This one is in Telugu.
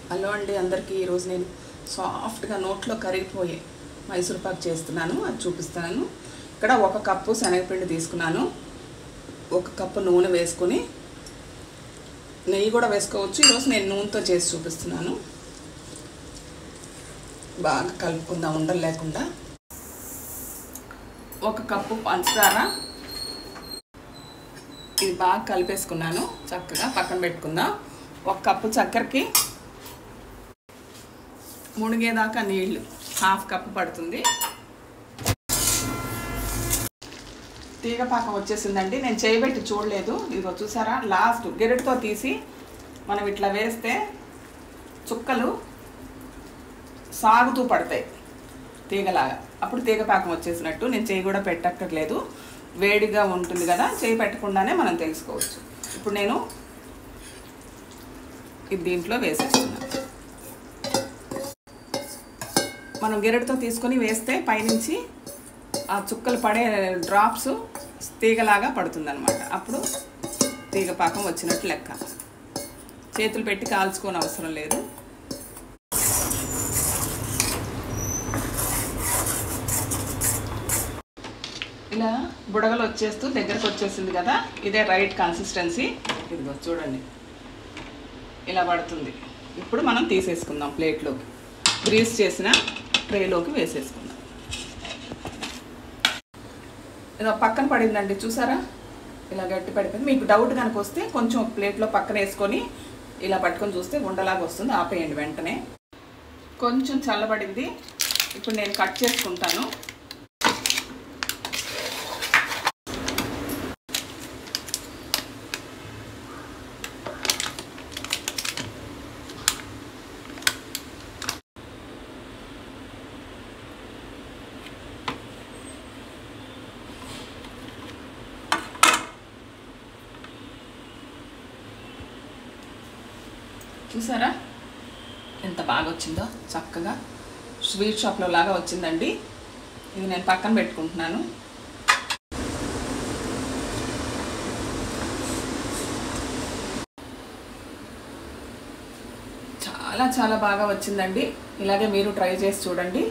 హలో అండి అందరికీ. ఈరోజు నేను సాఫ్ట్గా నోట్లో కరిగిపోయే మైసూర్ పాక్ చేస్తున్నాను, అది చూపిస్తాను. ఇక్కడ 1 కప్పు శనగపిండి తీసుకున్నాను, 1 కప్పు నూనె వేసుకొని, నెయ్యి కూడా వేసుకోవచ్చు. ఈరోజు నేను నూనెతో చేసి చూపిస్తున్నాను. బాగా కలుపుకుందాం ఉండలు లేకుండా. 1 కప్పు పంచదార, ఇది బాగా కలిపేసుకున్నాను, చక్కగా పక్కన పెట్టుకుందాం. 1 కప్పు చక్కెరకి మునిగేదాకా నీళ్ళు 1/2 కప్పు పడుతుంది. తీగ పాకం వచ్చేసిందండి. నేను చేయబెట్టి చూడలేదు, ఇదిగో చూసారా, లాస్ట్ గెరెట్తో తీసి మనం ఇట్లా వేస్తే చుక్కలు సాగుతూ పడతాయి తీగలాగా, అప్పుడు తీగ పాకం వచ్చేసినట్టు. నేను చేయి కూడా పెట్టక్కర్లేదు, వేడిగా ఉంటుంది కదా, చేయి పెట్టకుండానే మనం తెలుసుకోవచ్చు. ఇప్పుడు నేను ఇది దీంట్లో వేసేస్తున్నాను. మనం గెరెట్తో తీసుకొని వేస్తే పైనుంచి ఆ చుక్కలు పడే డ్రాప్స్ తీగలాగా పడుతుందన్నమాట. అప్పుడు తీగ పాకం వచ్చినట్టు లెక్క. చేతులు పెట్టి కాల్చుకోని అవసరం లేదు. ఇలా బుడగలు వచ్చేస్తూ దగ్గరకు వచ్చేసింది కదా, ఇదే రైట్ కన్సిస్టెన్సీ. ఇదిగో చూడండి, ఇలా పడుతుంది. ఇప్పుడు మనం తీసేసుకుందాం ప్లేట్లోకి, గ్రీస్ చేసిన ట్రేలోకి వేసేసుకుందాం. ఇలా పక్కన పడిందండి, చూసారా, ఇలా గట్టి పడిపోయింది. మీకు డౌట్ కనుక వస్తే కొంచెం ప్లేట్లో పక్కన వేసుకొని ఇలా పట్టుకొని చూస్తే ఉండలాగా వస్తుంది, ఆపేయండి వెంటనే. కొంచెం చల్లబడింది, ఇప్పుడు నేను కట్ చేసుకుంటాను. చూసారా ఎంత బాగా వచ్చిందో, చక్కగా స్వీట్ షాప్లో లాగా వచ్చిందండి. ఇది నేను పక్కన పెట్టుకుంటున్నాను. చాలా చాలా బాగా వచ్చిందండి. ఇలాగే మీరు ట్రై చేసి చూడండి.